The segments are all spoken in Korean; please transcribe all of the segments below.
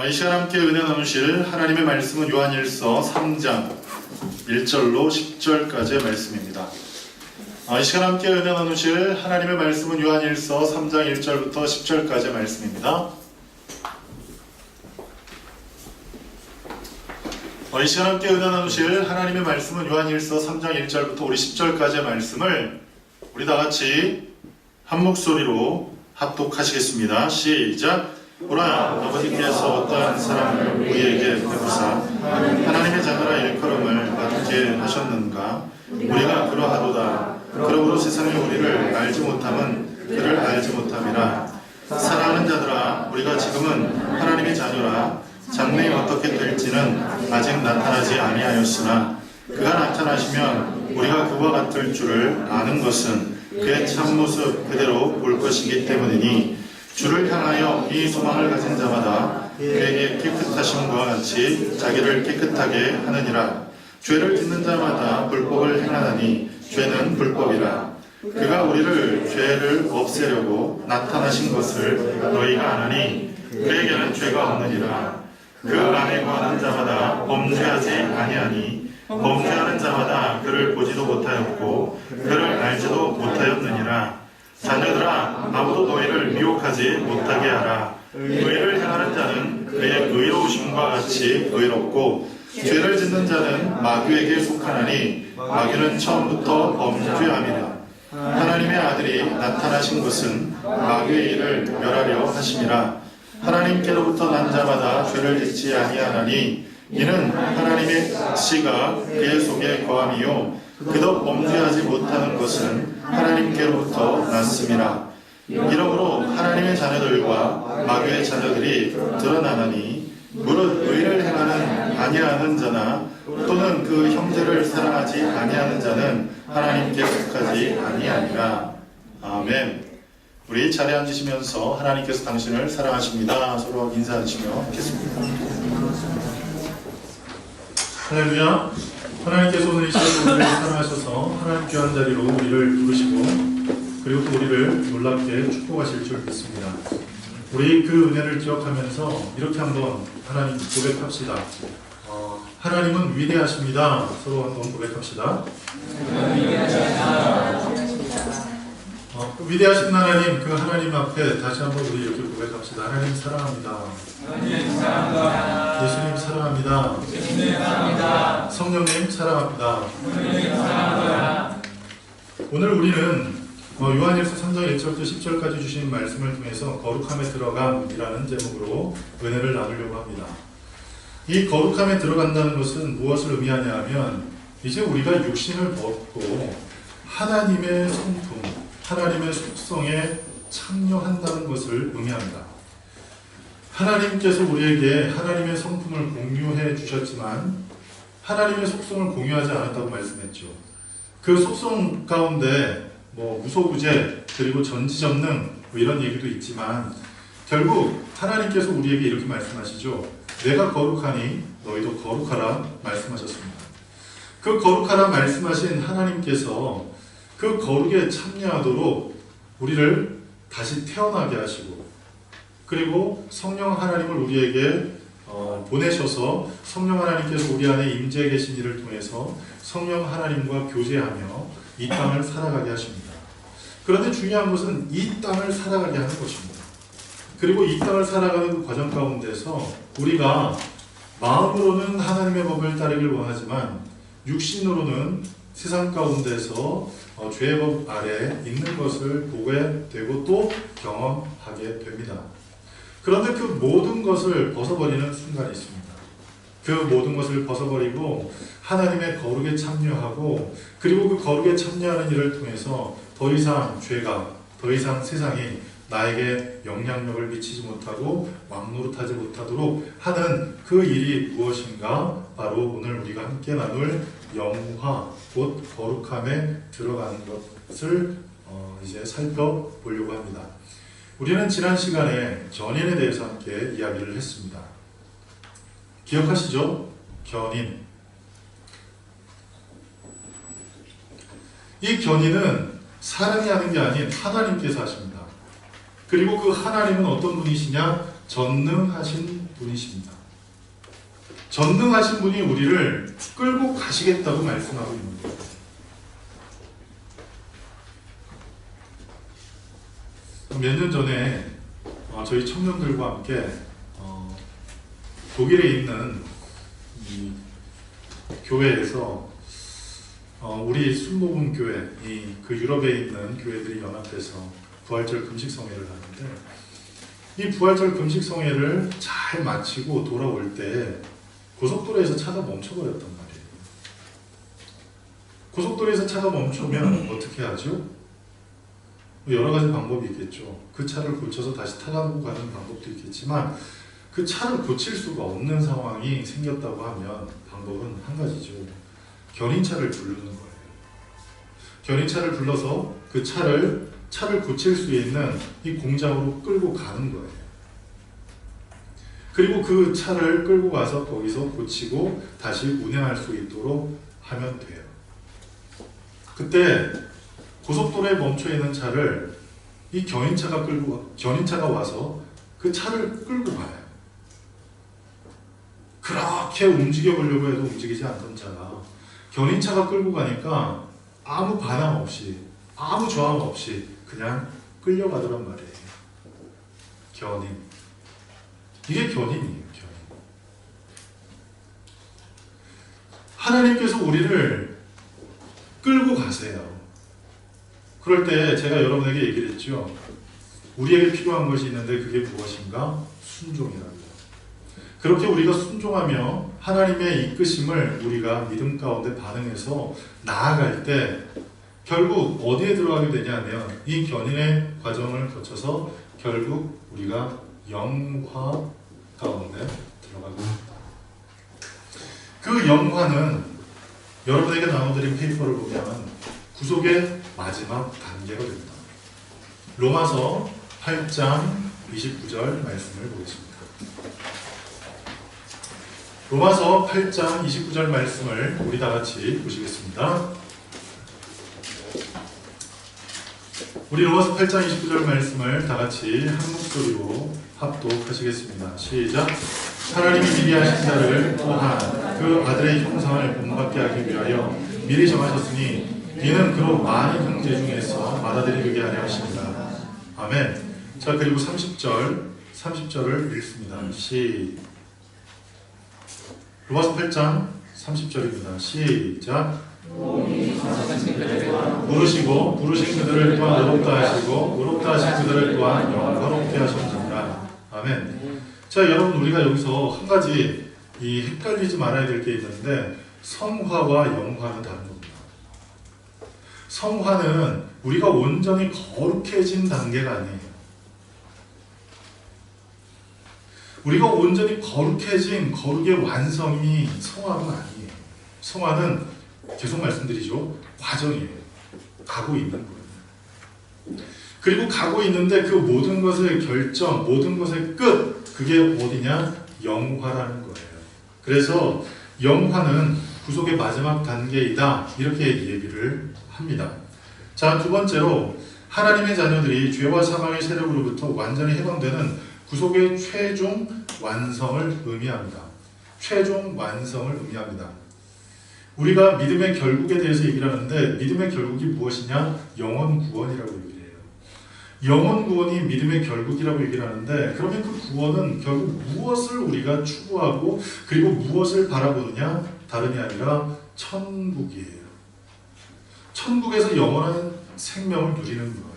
이 시간 함께 은혜 나누실 하나님의 말씀은 요한일서 3장 1절로 10절까지의 말씀입니다. 이 시간 함께 은혜 나누실 하나님의 말씀은 요한일서 3장 1절부터 10절까지의 말씀입니다. 이 시간 함께 은혜 나누실 하나님의 말씀은 요한일서 3장 1절부터 우리 10절까지의 말씀을 우리 다같이 한 목소리로 합독하시겠습니다. 시작! 보라, 아버지께서 어떠한 사람을 우리에게 베푸사 하나님의 자녀라 일컬음을 받게 하셨는가? 우리가 그러하도다. 그러므로 세상이 우리를 알지 못함은 그를 알지 못함이라. 사랑하는 자들아, 우리가 지금은 하나님의 자녀라. 장래에 어떻게 될지는 아직 나타나지 아니하였으나 그가 나타나시면 우리가 그와 같을 줄을 아는 것은 그의 참모습 그대로 볼 것이기 때문이니 주를 향하여 이 소망을 가진 자마다 그에게 깨끗하심과 같이 자기를 깨끗하게 하느니라. 죄를 짓는 자마다 불법을 행하나니 죄는 불법이라. 그가 우리를 죄를 없애려고 나타나신 것을 너희가 아나니 그에게는 죄가 없느니라. 그 안에 거하는 자마다 범죄하지 아니하니 범죄하는 자마다 그를 보지도 못하였고 그를 알지도 못하였느니라. 자녀들아, 아무도 너희를 미혹하지 못하게 하라. 의를 행하는 자는 그의 의로우심과 같이 의롭고 죄를 짓는 자는 마귀에게 속하나니 마귀는 처음부터 범죄함이라. 하나님의 아들이 나타나신 것은 마귀의 일을 멸하려 하심이라. 하나님께로부터 난 자마다 죄를 짓지 아니하나니 이는 하나님의 씨가 그의 속에 거함이요 그도 범죄하지 못하는 것은 하나님께로부터 났음이라. 이러므로 하나님의 자녀들과 마귀의 자녀들이 드러나나니 무릇 의를 행하는 아니하는 자나 또는 그 형제를 사랑하지 아니하는 자는 하나님께 속하지 아니하니라. 아멘. 우리 자리에 앉으시면서 하나님께서 당신을 사랑하십니다. 서로 인사하시며 하겠습니다. 할렐루야. 하나님께서 오늘 이 시간에 우리를 사랑하셔서 하나님 귀한 자리로 우리를 부르시고 그리고 또 우리를 놀랍게 축복하실 줄 믿습니다. 우리 그 은혜를 기억하면서 이렇게 한번 하나님 고백합시다. 하나님은 위대하십니다. 서로 한번 고백합시다. 위대하신 하나님, 그 하나님 앞에 다시 한번 우리 이렇게 고백합시다. 하나님 사랑합니다. 예수님 사랑합니다. 성령님 사랑합니다. 오늘 우리는 요한일서 3장 1절부터 10절까지 주신 말씀을 통해서 거룩함에 들어감이라는 제목으로 은혜를 나누려고 합니다. 이 거룩함에 들어간다는 것은 무엇을 의미하냐 하면 이제 우리가 육신을 벗고 하나님의 성품, 하나님의 속성에 참여한다는 것을 의미합니다. 하나님께서 우리에게 하나님의 성품을 공유해 주셨지만 하나님의 속성을 공유하지 않았다고 말씀했죠. 그 속성 가운데 무소부재 그리고 전지전능 이런 얘기도 있지만 결국 하나님께서 우리에게 이렇게 말씀하시죠. 내가 거룩하니 너희도 거룩하라 말씀하셨습니다. 그 거룩하라 말씀하신 하나님께서 그 거룩에 참여하도록 우리를 다시 태어나게 하시고 그리고 성령 하나님을 우리에게 보내셔서 성령 하나님께서 우리 안에 임재해 계신 이를 통해서 성령 하나님과 교제하며 이 땅을 살아가게 하십니다. 그런데 중요한 것은 이 땅을 살아가게 하는 것입니다. 그리고 이 땅을 살아가는 그 과정 가운데서 우리가 마음으로는 하나님의 법을 따르길 원하지만 육신으로는 세상 가운데서 죄의 법 아래 있는 것을 보게 되고 또 경험하게 됩니다. 그런데 그 모든 것을 벗어버리는 순간이 있습니다. 그 모든 것을 벗어버리고 하나님의 거룩에 참여하고 그리고 그 거룩에 참여하는 일을 통해서 더 이상 죄가, 더 이상 세상이 나에게 영향력을 미치지 못하고 왕노릇하지 못하도록 하는 그 일이 무엇인가? 바로 오늘 우리가 함께 나눌 영화, 곧 거룩함에 들어가는 것을 이제 살펴보려고 합니다. 우리는 지난 시간에 견인에 대해서 함께 이야기를 했습니다. 기억하시죠? 견인. 이 견인은 사람이 하는 게 아닌 하나님께서 하십니다. 그리고 그 하나님은 어떤 분이시냐? 전능하신 분이십니다. 전능하신 분이 우리를 끌고 가시겠다고 말씀하고 있는 거예요. 몇 년 전에 저희 청년들과 함께 독일에 있는 이 교회에서 우리 순복음 교회, 그 유럽에 있는 교회들이 연합해서 부활절 금식성회를 하는데, 이 부활절 금식성회를 잘 마치고 돌아올 때 고속도로에서 차가 멈춰버렸단 말이에요. 고속도로에서 차가 멈추면 어떻게 하죠? 여러 가지 방법이 있겠죠. 그 차를 고쳐서 다시 타고 가는 방법도 있겠지만, 그 차를 고칠 수가 없는 상황이 생겼다고 하면 방법은 한 가지죠. 견인차를 부르는 거예요. 견인차를 불러서 그 차를 고칠 수 있는 이 공장으로 끌고 가는 거예요. 그리고 그 차를 끌고 가서 거기서 고치고 다시 운행할 수 있도록 하면 돼요. 그때 고속도로에 멈춰 있는 차를 이 견인차가 와서 그 차를 끌고 가요. 그렇게 움직여 보려고 해도 움직이지 않던 차가 견인차가 끌고 가니까 아무 반항 없이, 아무 저항 없이 그냥 끌려가더란 말이에요. 견인. 이게 견인이에요. 견인. 하나님께서 우리를 끌고 가세요. 그럴 때 제가 여러분에게 얘기를 했죠. 우리에게 필요한 것이 있는데 그게 무엇인가? 순종이라고요. 그렇게 우리가 순종하며 하나님의 이끄심을 우리가 믿음 가운데 반응해서 나아갈 때 결국 어디에 들어가게 되냐면 이 견인의 과정을 거쳐서 결국 우리가 영화 가운데 들어가게 됩니다. 그 영화는 여러분에게 나눠드린 페이퍼를 보면 구속의 마지막 단계가 됩니다. 로마서 8장 29절 말씀을 보겠습니다. 로마서 8장 29절 말씀을 우리 다 같이 보시겠습니다. 우리 로마서 8장 29절 말씀을 다 같이 한 목소리로 합독하시겠습니다. 시작. 하나님이 미리 하신 자를 또한 그 아들의 형상을 본받게 하기 위하여 미리 정하셨으니 이는 그로 많은 형제 중에서 받아들이게 하려 하십니다. 아멘. 자, 그리고 30절을 읽습니다. 로마서 8장 30절입니다. 시작. 부르시고 부르신 그들을 또한 의롭다 하시고 의롭다 하신 그들을 또한 영화롭게 하셨느니라. 아멘. 자, 여러분, 우리가 여기서 한 가지 헷갈리지 말아야 될 게 있는데, 성화와 영화는 다른 겁니다. 성화는 우리가 온전히 거룩해진 단계가 아니에요. 우리가 온전히 거룩해진 거룩의 완성이 성화가 아니에요. 성화는 계속 말씀드리죠. 과정이에요. 가고 있는 거예요. 그리고 가고 있는데 그 모든 것의 결정, 모든 것의 끝, 그게 어디냐? 영화라는 거예요. 그래서 영화는 구속의 마지막 단계이다, 이렇게 얘기를 합니다. 자, 두 번째로 하나님의 자녀들이 죄와 사망의 세력으로부터 완전히 해방되는 구속의 최종 완성을 의미합니다. 최종 완성을 의미합니다. 우리가 믿음의 결국에 대해서 얘기를 하는데, 믿음의 결국이 무엇이냐? 영원 구원이라고 얘기를 해요. 영원 구원이 믿음의 결국이라고 얘기를 하는데, 그러면 그 구원은 결국 무엇을 우리가 추구하고 그리고 무엇을 바라보느냐? 다름이 아니라 천국이에요. 천국에서 영원한 생명을 누리는 거예요.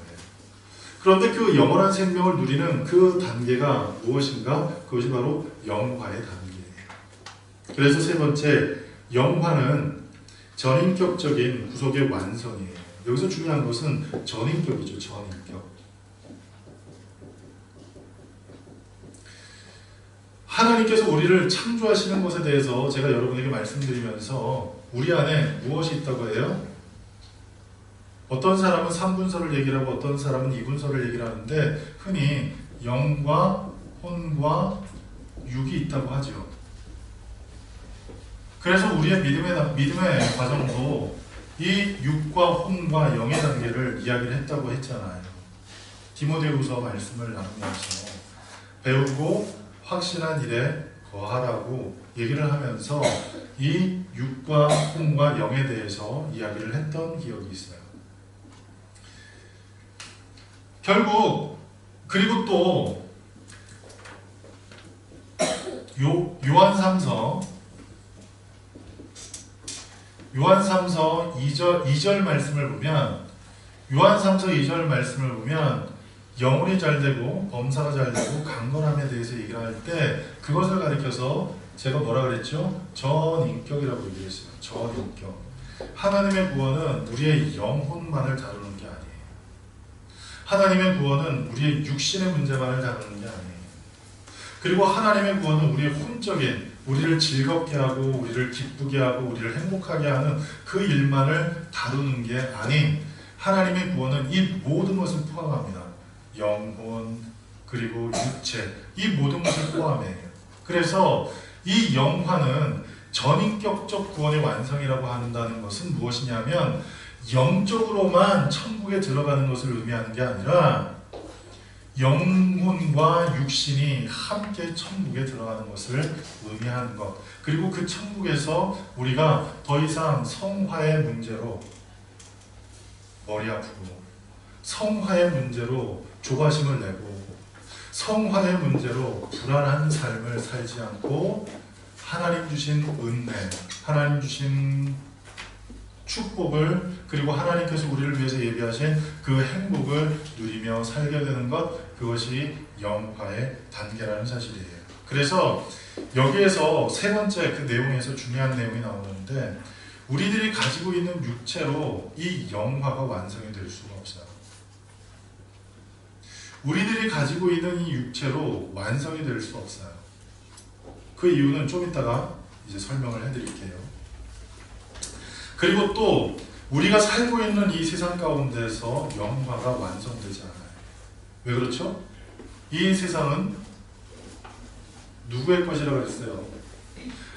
그런데 그 영원한 생명을 누리는 그 단계가 무엇인가? 그것이 바로 영화의 단계예요. 그래서 세 번째, 영화는 전인격적인 구속의 완성이에요. 여기서 중요한 것은 전인격이죠. 전인격. 하나님께서 우리를 창조하시는 것에 대해서 제가 여러분에게 말씀드리면서 우리 안에 무엇이 있다고 해요? 어떤 사람은 3분서를 얘기를 하고 어떤 사람은 2분서를 얘기를 하는데, 흔히 영과 혼과 육이 있다고 하죠. 그래서 우리의 믿음의 과정도 이 육과 혼과 영의 단계를 이야기를 했다고 했잖아요. 디모데후서 말씀을 나누면서 배우고 확신한 일에 거하라고 얘기를 하면서 이 육과 혼과 영에 대해서 이야기를 했던 기억이 있어요. 결국 그리고 또 요한 3서 2절 말씀을 보면 요한 3서 2절 말씀을 보면 영혼이 잘되고 범사가 잘되고 강건함에 대해서 얘기를 할 때 그것을 가리켜서 제가 뭐라 그랬죠? 전인격이라고 얘기했어요. 전인격. 하나님의 구원은 우리의 영혼만을 다루는 게 아니에요. 하나님의 구원은 우리의 육신의 문제만을 다루는 게 아니에요. 그리고 하나님의 구원은 우리의 혼적인, 우리를 즐겁게 하고 우리를 기쁘게 하고 우리를 행복하게 하는 그 일만을 다루는 게 아닌 하나님의 구원은 이 모든 것을 포함합니다. 영혼 그리고 육체, 이 모든 것을 포함해요. 그래서 이 영화는 전인격적 구원의 완성이라고 한다는 것은 무엇이냐면 영적으로만 천국에 들어가는 것을 의미하는 게 아니라 영혼과 육신이 함께 천국에 들어가는 것을 의미하는 것. 그리고 그 천국에서 우리가 더 이상 성화의 문제로 머리 아프고, 성화의 문제로 조바심을 내고, 성화의 문제로 불안한 삶을 살지 않고 하나님 주신 은혜, 하나님 주신 축복을, 그리고 하나님께서 우리를 위해서 예비하신 그 행복을 누리며 살게 되는 것, 그것이 영화의 단계라는 사실이에요. 그래서 여기에서 세 번째 그 내용에서 중요한 내용이 나오는데, 우리들이 가지고 있는 육체로 이 영화가 완성이 될 수가 없어요. 우리들이 가지고 있는 이 육체로 완성이 될 수 없어요. 그 이유는 좀 이따가 이제 설명을 해드릴게요. 그리고 또 우리가 살고 있는 이 세상 가운데서 영화가 완성되지 않아요. 왜 그렇죠? 이 세상은 누구의 것이라고 했어요?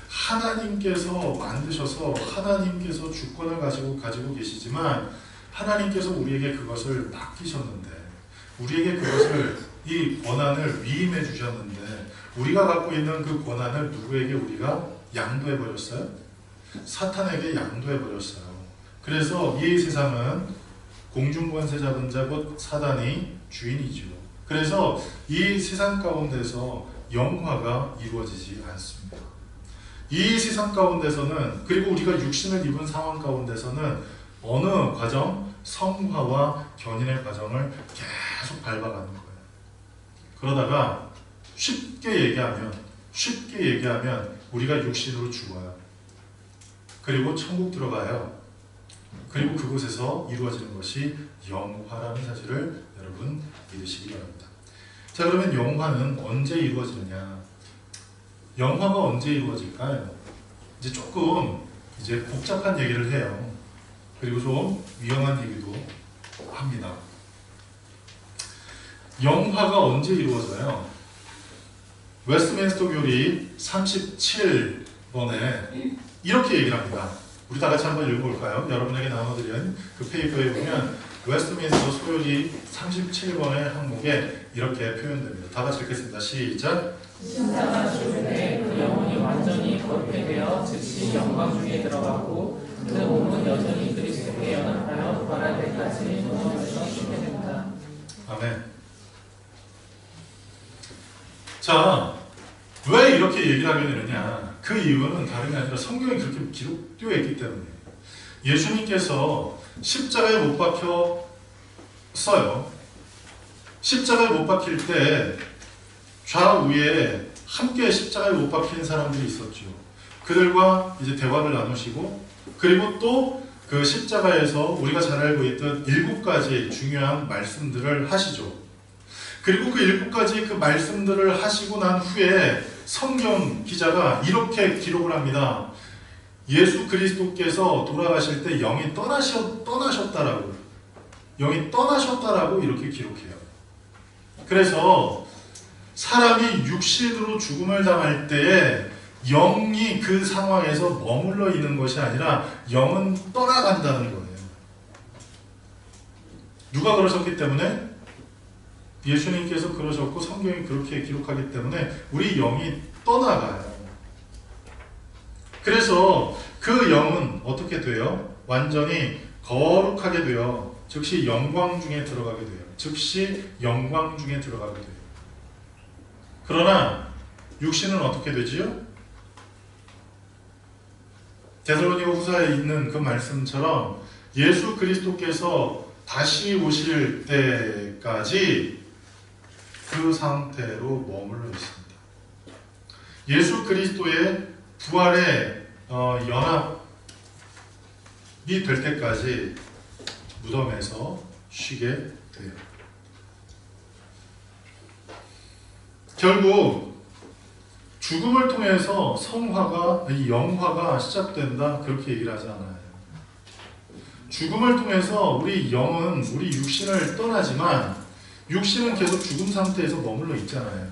하나님께서 만드셔서 하나님께서 주권을 가지고 계시지만 하나님께서 우리에게 그것을 맡기셨는데, 우리에게 그것을, 이 권한을 위임해 주셨는데, 우리가 갖고 있는 그 권한을 누구에게 우리가 양도해 버렸어요? 사탄에게 양도해 버렸어요. 그래서 이 세상은 공중권세 잡은 자 곧 사단이 주인이죠. 그래서 이 세상 가운데서 영화가 이루어지지 않습니다. 이 세상 가운데서는, 그리고 우리가 육신을 입은 상황 가운데서는 어느 과정? 성화와 견인의 과정을 계속 밟아가는 거예요. 그러다가 쉽게 얘기하면 우리가 육신으로 죽어요. 그리고 천국 들어가요. 그리고 그곳에서 이루어지는 것이 영화라는 사실을 여러분 믿으시기 바랍니다. 자, 그러면 영화는 언제 이루어지느냐? 영화가 언제 이루어질까요? 이제 조금 복잡한 얘기를 해요. 그리고 좀 위험한 얘기도 합니다. 영화가 언제 이루어져요? 웨스트민스터 교리 37번에 이렇게 얘기를 합니다. 우리 다 같이 한번 읽어볼까요? 여러분에게 나눠드린 그 페이퍼에 보면 웨스트민스터 소요리 37번의 항목에 이렇게 표현됩니다. 다 같이 읽겠습니다. 시작. 신자가 죽을 때 그 영혼이 완전히 거룩해 되어 즉시 영광 중에 들어가고 그 몸은 여전히 그리스도께 연합하여 부활할 때까지 영원에서 쉬게 됩니다. 아멘. 자, 왜 이렇게 얘기를 하게 되느냐? 그 이유는 다름이 아니라 성경에 그렇게 기록되어 있기 때문이에요. 예수님께서 십자가에 못 박혔어요. 십자가에 못 박힐 때 좌우에 함께 십자가에 못 박힌 사람들이 있었죠. 그들과 이제 대화를 나누시고, 그리고 또 그 십자가에서 우리가 잘 알고 있던 7가지 중요한 말씀들을 하시죠. 그리고 그 7가지 그 말씀들을 하시고 난 후에 성경 기자가 이렇게 기록을 합니다. 예수 그리스도께서 돌아가실 때 영이 떠나셨다라고 이렇게 기록해요. 그래서 사람이 육신으로 죽음을 당할 때에 영이 그 상황에서 머물러 있는 것이 아니라 영은 떠나간다는 거예요. 누가 그러셨기 때문에? 예수님께서 그러셨고 성경이 그렇게 기록하기 때문에 우리 영이 떠나가요. 그래서 그 영은 어떻게 돼요? 완전히 거룩하게 돼요. 즉시 영광 중에 들어가게 돼요. 즉시 영광 중에 들어가게 돼요. 그러나 육신은 어떻게 되지요? 데살로니가 후서에 있는 그 말씀처럼 예수 그리스도께서 다시 오실 때까지 그 상태로 머물러 있습니다. 예수 그리스도의 부활의 연합이 될 때까지 무덤에서 쉬게 돼요. 결국 죽음을 통해서 성화가, 영화가 시작된다 그렇게 얘기를 하지 않아요. 죽음을 통해서 우리 영은 우리 육신을 떠나지만 육신은 계속 죽음 상태에서 머물러 있잖아요.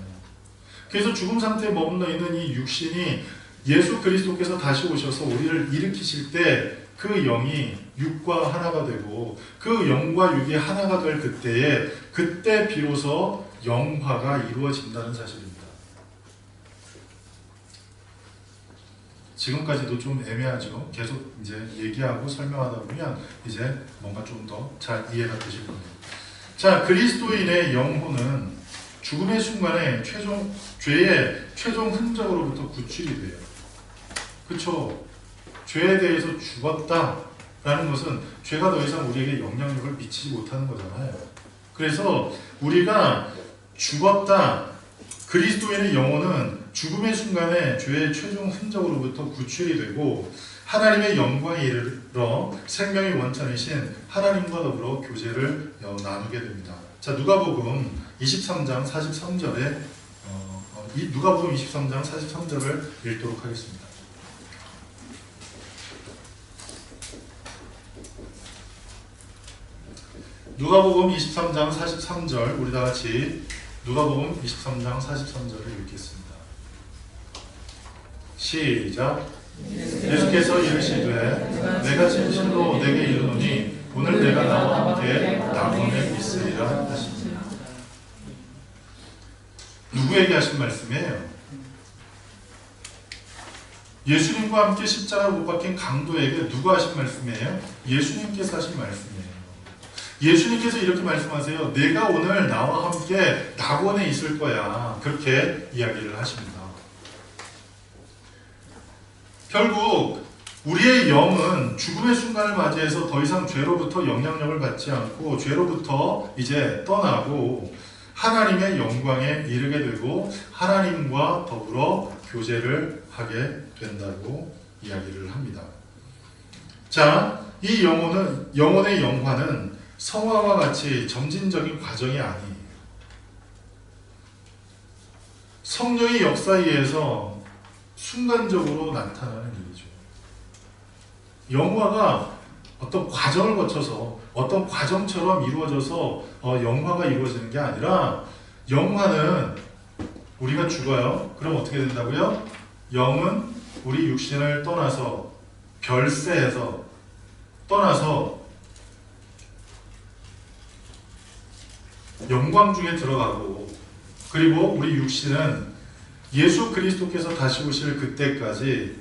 그래서 죽음 상태에 머물러 있는 이 육신이 예수 그리스도께서 다시 오셔서 우리를 일으키실 때 그 영이 육과 하나가 되고 그 영과 육이 하나가 될 그때에 그때 비로소 영화가 이루어진다는 사실입니다. 지금까지도 좀 애매하죠. 계속 이제 얘기하고 설명하다 보면 이제 뭔가 좀 더 잘 이해가 되실 거예요. 자, 그리스도인의 영혼은 죽음의 순간에 죄의 최종 흔적으로부터 구출이 돼요. 그쵸? 죄에 대해서 죽었다라는 것은 죄가 더 이상 우리에게 영향력을 미치지 못하는 거잖아요. 그래서 우리가 죽었다, 그리스도인의 영혼은 죽음의 순간에 죄의 최종 흔적으로부터 구출이 되고 하나님의 영광에 이르러 생명의 원천이신 하나님과 더불어 교제를 나누게 됩니다. 자, 누가복음 23장 43절에 누가복음 23장 43절을 읽도록 하겠습니다. 누가복음 23장 43절, 우리 다 같이 누가복음 23장 43절을 읽겠습니다. 시작. 예수께서 이르시되 내가 진실로 내게 이르노니 오늘 내가 나와 함께 낙원에 있으리라 하십니다. 누구에게 하신 말씀이에요? 예수님과 함께 십자가 못 박힌 강도에게 누가 하신 말씀이에요? 예수님께서 하신 말씀이에요. 예수님께서 이렇게 말씀하세요. 내가 오늘 나와 함께 낙원에 있을 거야. 그렇게 이야기를 하십니다. 결국 우리의 영은 죽음의 순간을 맞이해서 더 이상 죄로부터 영향력을 받지 않고 죄로부터 이제 떠나고 하나님의 영광에 이르게 되고 하나님과 더불어 교제를 하게 된다고 이야기를 합니다. 자, 이 영혼의 영화는 성화와 같이 점진적인 과정이 아니에요. 성령의 역사에 의해서 순간적으로 나타나는 일이죠. 영화가 어떤 과정을 거쳐서 어떤 과정처럼 이루어져서 영화가 이루어지는 게 아니라 영화는 우리가 죽어요. 그럼 어떻게 된다고요? 영은 우리 육신을 떠나서 별세에서 떠나서 영광 중에 들어가고 그리고 우리 육신은 예수 그리스도께서 다시 오실 그때까지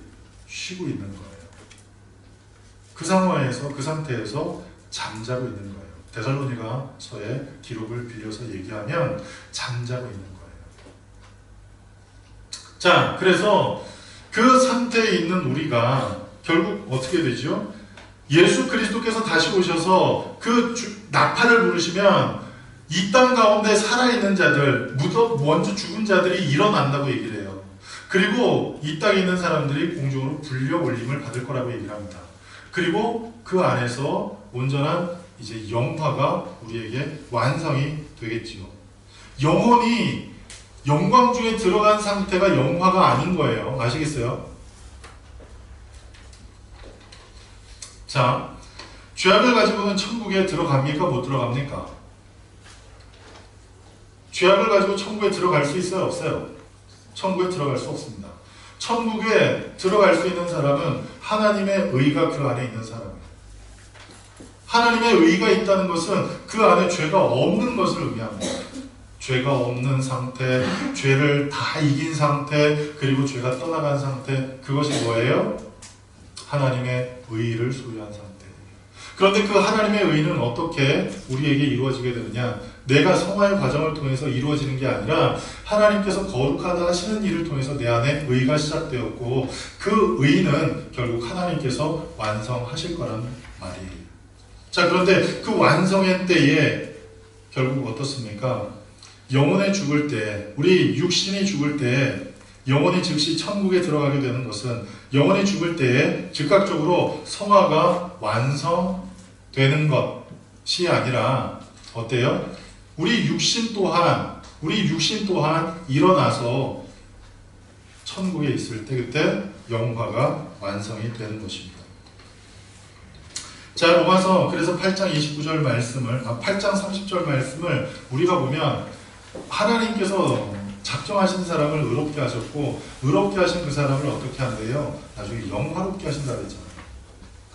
쉬고 있는 거예요. 그 상황에서 그 상태에서 잠자고 있는 거예요. 데살로니가서의 기록을 빌려서 얘기하면 잠자고 있는 거예요. 자, 그래서 그 상태에 있는 우리가 결국 어떻게 되죠? 예수 그리스도께서 다시 오셔서 그 나팔을 부르시면 이 땅 가운데 살아있는 자들, 먼저 죽은 자들이 일어난다고 얘기를 해요. 그리고 이 땅에 있는 사람들이 공중으로 불려 올림을 받을 거라고 얘기를 합니다. 그리고 그 안에서 온전한 이제 영화가 우리에게 완성이 되겠지요. 영혼이 영광 중에 들어간 상태가 영화가 아닌 거예요. 아시겠어요? 자, 죄악을 가지고는 천국에 들어갑니까? 못 들어갑니까? 죄악을 가지고 천국에 들어갈 수 있어요? 없어요? 천국에 들어갈 수 없습니다. 천국에 들어갈 수 있는 사람은 하나님의 의가 그 안에 있는 사람이에요. 하나님의 의가 있다는 것은 그 안에 죄가 없는 것을 의미합니다. 죄가 없는 상태, 죄를 다 이긴 상태, 그리고 죄가 떠나간 상태, 그것이 뭐예요? 하나님의 의를 소유한 상태. 그런데 그 하나님의 의는 어떻게 우리에게 이루어지게 되느냐? 내가 성화의 과정을 통해서 이루어지는 게 아니라 하나님께서 거룩하다 하시는 일을 통해서 내 안에 의가 시작되었고, 그 의는 결국 하나님께서 완성하실 거라는 말이에요. 자, 그런데 그 완성의 때에 결국 어떻습니까? 영혼이 죽을 때, 우리 육신이 죽을 때 영혼이 즉시 천국에 들어가게 되는 것은, 영혼이 죽을 때에 즉각적으로 성화가 완성되는 것이 아니라 어때요? 우리 육신 또한 일어나서 천국에 있을 때, 그때 영화가 완성이 되는 것입니다. 자, 로마서 그래서 8장 29절 말씀을 8장 30절 말씀을 우리가 보면, 하나님께서 작정하신 사람을 의롭게 하셨고, 의롭게 하신 그 사람을 어떻게 한대요? 나중에 영화롭게 하신다 그랬잖아요.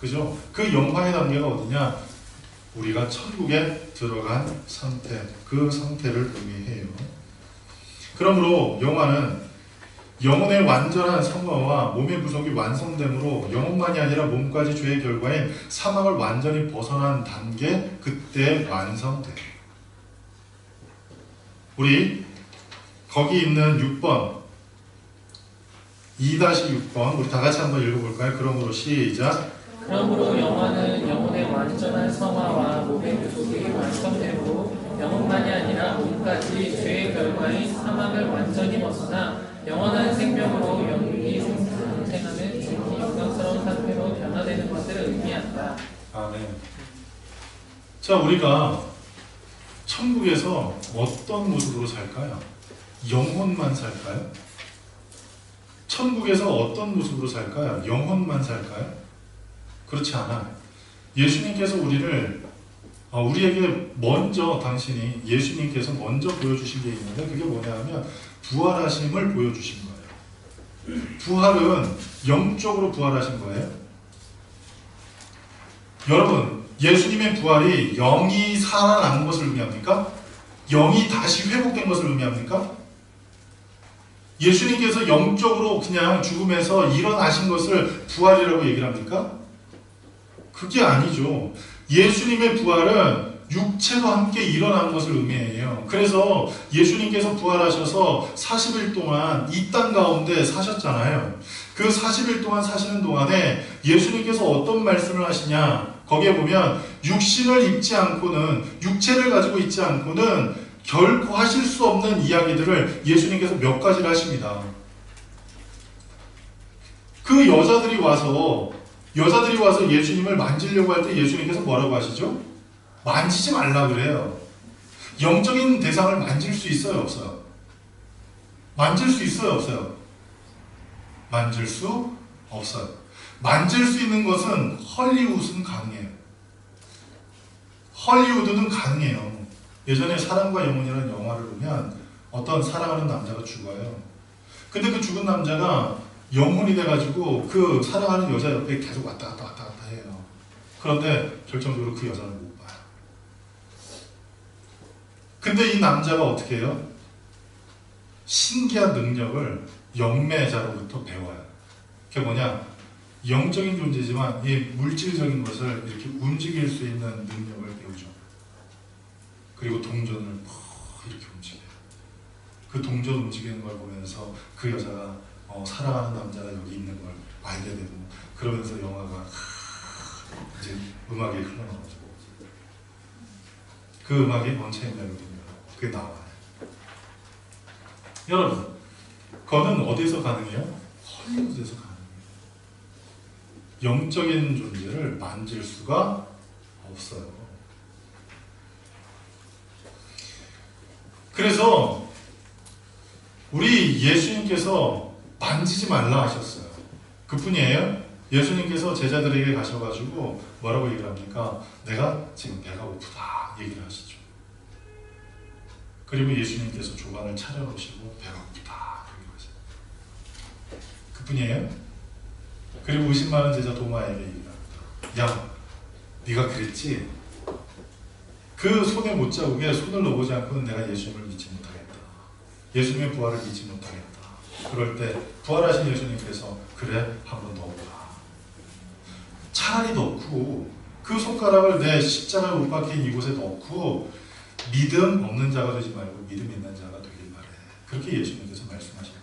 그죠? 그 영화의 단계가 어디냐? 우리가 천국에 들어간 상태, 그 상태를 의미해요. 그러므로 영화는 영혼의 완전한 성화와 몸의 구속이 완성됨으로 영혼만이 아니라 몸까지 죄의 결과인 사망을 완전히 벗어난 단계, 그때 완성돼요. 우리 거기 있는 6번 2-6번 우리 다 같이 한번 읽어볼까요? 그러므로 시작. 그러므로 영화는 영혼의 완전한 성화와 몸의 구속이 완성되고 영혼만이 아니라 몸까지 죄의 결과인 사망을 완전히 벗어나 영원한 생명으로 영원히 생하는 진히 영광스러운 상태로 변화되는 것을 의미한다. 아멘. 자, 우리가 천국에서 어떤 모습으로 살까요? 영혼만 살까요? 천국에서 어떤 모습으로 살까요? 영혼만 살까요? 그렇지 않아요. 예수님께서 우리에게 먼저, 예수님께서 먼저 보여주신 게 있는데, 그게 뭐냐 하면 부활하심을 보여주신 거예요. 부활은 영적으로 부활하신 거예요. 여러분, 예수님의 부활이 영이 살아난 것을 의미합니까? 영이 다시 회복된 것을 의미합니까? 예수님께서 영적으로 그냥 죽음에서 일어나신 것을 부활이라고 얘기를 합니까? 그게 아니죠. 예수님의 부활은 육체와 함께 일어난 것을 의미해요. 그래서 예수님께서 부활하셔서 40일 동안 이 땅 가운데 사셨잖아요. 그 40일 동안 사시는 동안에 예수님께서 어떤 말씀을 하시냐? 거기에 보면 육신을 입지 않고는, 육체를 가지고 있지 않고는 결코 하실 수 없는 이야기들을 예수님께서 몇 가지를 하십니다. 그 여자들이 와서 예수님을 만지려고 할 때 예수님께서 뭐라고 하시죠? 만지지 말라 그래요. 영적인 대상을 만질 수 있어요, 없어요? 만질 수 있어요, 없어요? 만질 수 없어요. 만질 수 있는 것은 헐리우드는 가능해요. 헐리우드는 가능해요. 예전에 사랑과 영혼이라는 영화를 보면 어떤 사랑하는 남자가 죽어요. 근데 그 죽은 남자가 영혼이 돼가지고 그 사랑하는 여자 옆에 계속 왔다 갔다 해요. 그런데 결정적으로 그 여자를 못 봐요. 근데 이 남자가 어떻게 해요? 신기한 능력을 영매자로부터 배워요. 그게 뭐냐? 영적인 존재지만 이 물질적인 것을 이렇게 움직일 수 있는 능력을 배우죠. 그리고 동전을 이렇게 움직여요. 그 동전 움직이는 걸 보면서 그 여자가 사랑하는 남자가 여기 있는 걸 알게 되고, 그러면서 영화가 이제 음악이 흘러나오죠. 그 음악이 원체인 멜로디입니다. 그게 나와요. 여러분, 그거는 어디서 가능해요? 헐리우드에서 가능해요. 영적인 존재를 만질 수가 없어요. 그래서 우리 예수님께서 만지지 말라 하셨어요. 그뿐이에요. 예수님께서 제자들에게 가셔가지고 뭐라고 얘기를 합니까? 내가 지금 배가 고프다 얘기를 하시죠. 그리고 예수님께서 조반을 차려놓으시고 배가 고프다 얘기를 하세요. 그뿐이에요. 그리고 의심 많은 제자 도마에게 얘기를 합니다. 야, 네가 그랬지? 그 손의 못자국에 손을 넣어보지 않고는 내가 예수님을 믿지 못한다. 예수님의 부활을 믿지 못하겠다. 그럴 때 부활하신 예수님께서 그래 한번 넣어보라. 차라리 넣고 그 손가락을 내 십자가 못 박힌 이곳에 넣고 믿음 없는 자가 되지 말고 믿음 있는 자가 되길 바래. 그렇게 예수님께서 말씀하셨죠.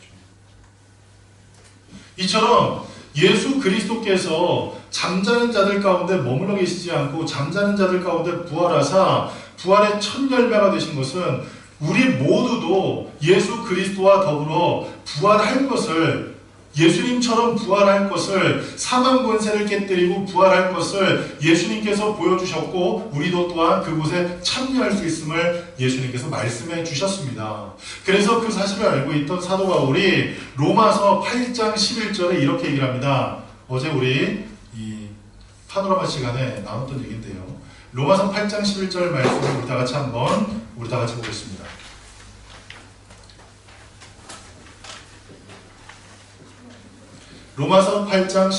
이처럼 예수 그리스도께서 잠자는 자들 가운데 머물러 계시지 않고 잠자는 자들 가운데 부활하사 부활의 첫 열매가 되신 것은 우리 모두도 예수 그리스도와 더불어 부활할 것을, 예수님처럼 부활할 것을, 사망 권세를 깨뜨리고 부활할 것을 예수님께서 보여주셨고 우리도 또한 그곳에 참여할 수 있음을 예수님께서 말씀해 주셨습니다. 그래서 그 사실을 알고 있던 사도 바울이 로마서 8장 11절에 이렇게 얘기를 합니다. 어제 우리 이 파노라마 시간에 나눴던 얘기인데요. 로마서 8장 11절 말씀을 우리 다 같이 보겠습니다. 로마서 8장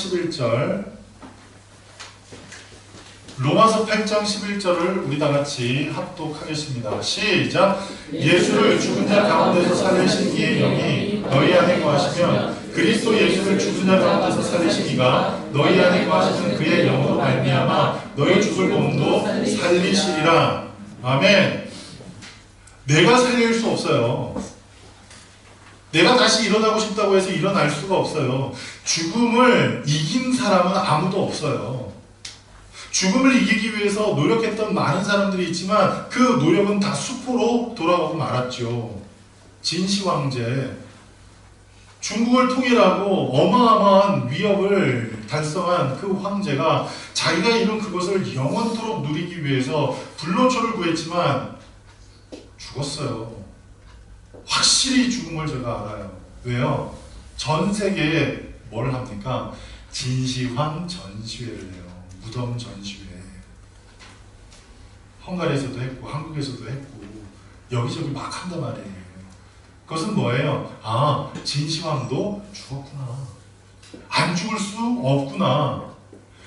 11절을 우리 다 같이 합독하겠습니다. 시작! 예수를 죽은 자 가운데서 살리신 이의 영이 너희 안에 거하시면 그리스도 예수를 죽은 자 가운데서 살리신 이가 너희 안에 거하시는 그의 영으로 말미암아 너희 죽을 몸도 살리시리라. 아멘. 내가 살릴 수 없어요. 내가 다시 일어나고 싶다고 해서 일어날 수가 없어요. 죽음을 이긴 사람은 아무도 없어요. 죽음을 이기기 위해서 노력했던 많은 사람들이 있지만 그 노력은 다 수포로 돌아가고 말았죠. 진시 황제, 중국을 통일하고 어마어마한 위협을 달성한 그 황제가 자기가 이룬 그것을 영원토록 누리기 위해서 불로초를 구했지만 죽었어요. 확실히 죽음을 제가 알아요. 왜요? 전 세계에 뭘 합니까? 진시황 전시회를 해요. 무덤 전시회. 헝가리에서도 했고 한국에서도 했고 여기저기 막 한단 말이에요. 그것은 뭐예요? 아, 진시황도 죽었구나. 안 죽을 수 없구나.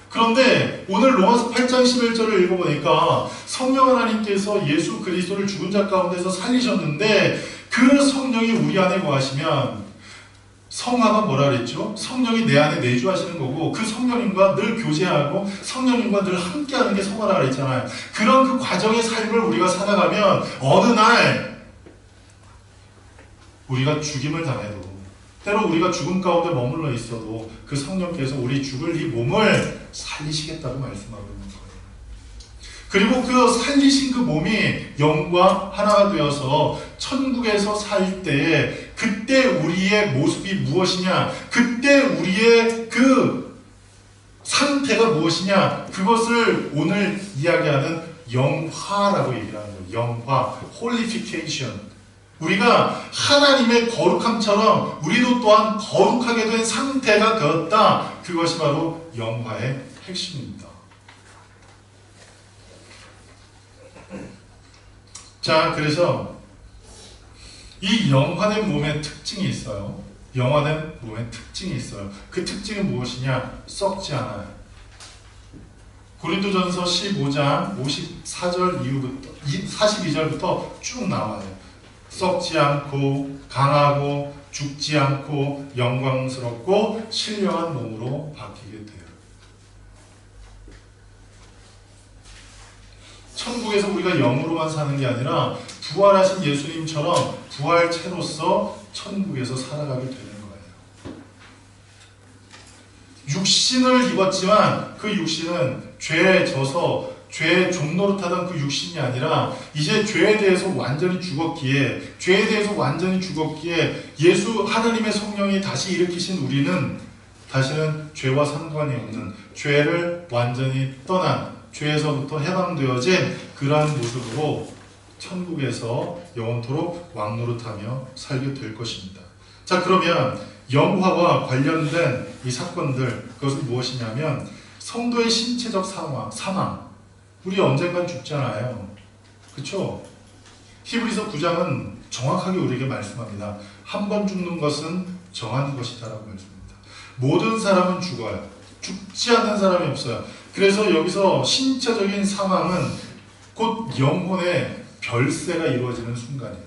그런데 오늘 로마서 8장 11절을 읽어보니까 성령 하나님께서 예수 그리스도를 죽은 자 가운데서 살리셨는데 그 성령이 우리 안에 거하시면, 성화가 뭐라 그랬죠? 성령이 내 안에 내주하시는 거고 그 성령님과 늘 교제하고 성령님과 늘 함께하는 게 성화라 그랬잖아요. 그런 그 과정의 삶을 우리가 살아가면 어느 날 우리가 죽임을 당해도, 때로 우리가 죽음 가운데 머물러 있어도 그 성령께서 우리 죽을 이 몸을 살리시겠다고 말씀하고 있는 거예요. 그리고 그 살리신 그 몸이 영과 하나가 되어서 천국에서 살 때에 그때 우리의 모습이 무엇이냐, 그때 우리의 그 상태가 무엇이냐, 그것을 오늘 이야기하는 영화라고 얘기를 하는 거예요. 영화, 홀리피케이션. 우리가 하나님의 거룩함처럼 우리도 또한 거룩하게 된 상태가 되었다. 그것이 바로 영화의 핵심입니다. 자, 그래서 이 영화된 몸의 특징이 있어요. 영화된 몸의 특징이 있어요. 그 특징은 무엇이냐? 썩지 않아요. 고린도전서 15장 54절 이후부터 42절부터 쭉 나와요. 썩지 않고 강하고 죽지 않고 영광스럽고 신령한 몸으로 바뀌게 돼요. 천국에서 우리가 영으로만 사는 게 아니라 부활하신 예수님처럼 부활체로서 천국에서 살아가게 되는 거예요. 육신을 입었지만 그 육신은 죄에 져서 죄의 종노릇하던 그 육신이 아니라 이제 죄에 대해서 완전히 죽었기에, 예수 하나님의 성령이 다시 일으키신 우리는 다시는 죄와 상관이 없는, 죄를 완전히 떠난, 죄에서부터 해방되어진 그러한 모습으로 천국에서 영원토록 왕노릇하며 살게 될 것입니다. 자, 그러면 영화와 관련된 이 사건들, 그것은 무엇이냐면 성도의 신체적 사망. 우리 언젠간 죽잖아요. 그렇죠? 히브리서 9장은 정확하게 우리에게 말씀합니다. 한 번 죽는 것은 정한 것이다라고 말씀합니다. 모든 사람은 죽어요. 죽지 않는 사람이 없어요. 그래서 여기서 신체적인 사망은 곧 영혼의 별세가 이루어지는 순간이에요.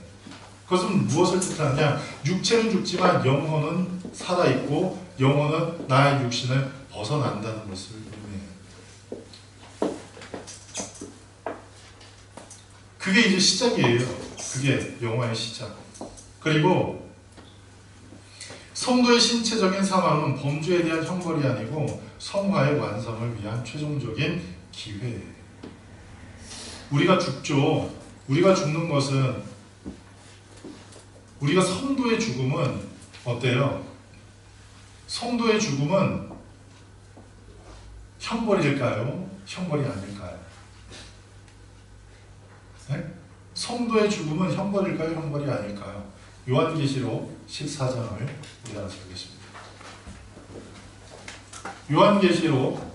그것은 무엇을 뜻하느냐? 육체는 죽지만 영혼은 살아있고 영혼은 나의 육신을 벗어난다는 것을 의미해요. 그게 이제 시작이에요. 그게 영화의 시작. 그리고 성도의 신체적인 사망은 범죄에 대한 형벌이 아니고 성화의 완성을 위한 최종적인 기회예요. 우리가 죽죠. 우리가 죽는 것은, 우리가 성도의 죽음은 어때요? 성도의 죽음은 형벌일까요? 형벌이 아닐까요? 네? 성도의 죽음은 형벌일까요? 형벌이 아닐까요? 요한계시록 14장을 우리 같이 보겠습니다. 요한계시록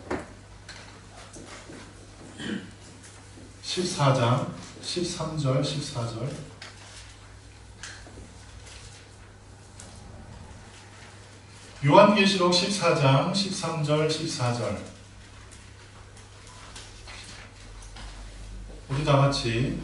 14장 13절 14절 요한계시록 14장 13절 14절 우리 다같이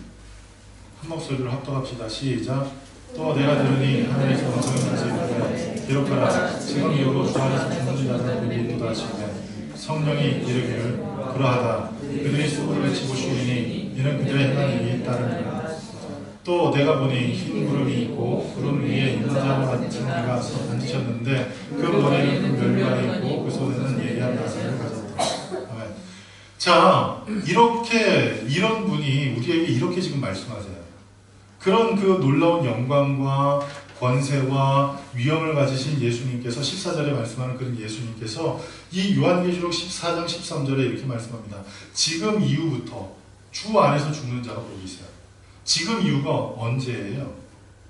한 목소리로 합독합시다. 시작. 또 내가 들으니 하늘에서 성령이 기록하라. 지금 이후로 주 안에서 죽는 자들을 모두 다시네. 성령이 이르기를 그러하다. 그들이 수고를 외치고 쉬리니 이는 그들의 행한 일이 따르니라. 또 내가 보니 흰 구름이 있고 구름 위에 있는 자와 같은 이가 앉으셨는데 그 머리에는 그 멸관이 있고 그 손에는 예리한 나사를 가졌다. 아멘. 자, 이렇게 이런 분이 우리에게 이렇게 지금 말씀하세요. 그런 그 놀라운 영광과 권세와 위엄을 가지신 예수님께서 14절에 말씀하는 그런 예수님께서 이 요한계시록 14장 13절에 이렇게 말씀합니다. 지금 이후부터 주 안에서 죽는 자가 보고 있어요. 지금 이유가 언제예요?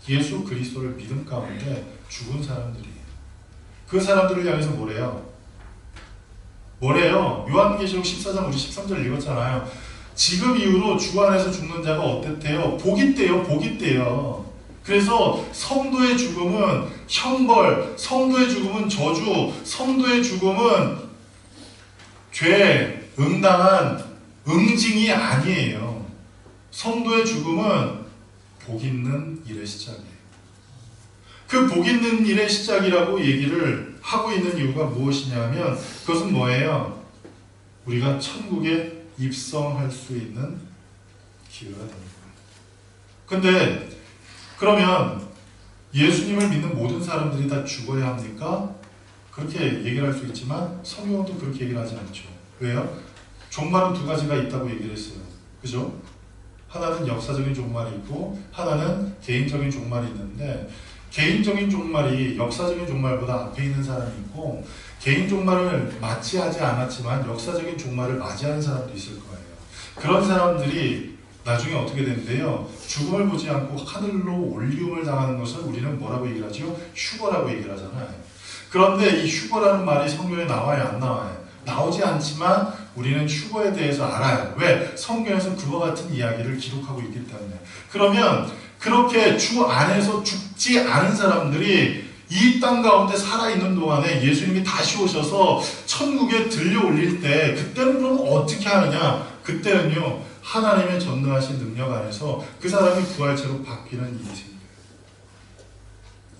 예수 그리스도를 믿음 가운데 죽은 사람들이에요. 그 사람들을 향해서 뭐래요? 뭐래요? 요한계시록 14장 우리 13절 읽었잖아요. 지금 이후로 주 안에서 죽는 자가 어땠대요? 복이 있대요. 복이 있대요. 그래서 성도의 죽음은 형벌, 성도의 죽음은 저주, 성도의 죽음은 죄, 응당한 응징이 아니에요. 성도의 죽음은 복 있는 일의 시작이에요. 그 복 있는 일의 시작이라고 얘기를 하고 있는 이유가 무엇이냐면 그것은 뭐예요? 우리가 천국에 입성할 수 있는 기회가 됩니다. 근데 그러면 예수님을 믿는 모든 사람들이 다 죽어야 합니까? 그렇게 얘기를 할 수 있지만 성경은 그렇게 얘기를 하지 않죠. 왜요? 종말은 두 가지가 있다고 얘기를 했어요. 그죠? 하나는 역사적인 종말이 있고 하나는 개인적인 종말이 있는데 개인적인 종말이 역사적인 종말보다 앞에 있는 사람이 있고 개인 종말을 맞이하지 않았지만 역사적인 종말을 맞이하는 사람도 있을 거예요. 그런 사람들이 나중에 어떻게 되는데요? 죽음을 보지 않고 하늘로 올리움을 당하는 것을 우리는 뭐라고 얘기를 하죠? 휴거라고 얘기를 하잖아요. 그런데 이 휴거라는 말이 성경에 나와요? 안 나와요? 나오지 않지만 우리는 휴거에 대해서 알아요. 왜? 성경에서 그와 같은 이야기를 기록하고 있기 때문에. 그러면 그렇게 주 안에서 죽지 않은 사람들이 이 땅 가운데 살아있는 동안에 예수님이 다시 오셔서 천국에 들려 올릴 때 그때는 그럼 어떻게 하느냐? 그때는요 하나님의 전능하신 능력 안에서 그 사람이 부활체로 바뀌는 일이 생겨요.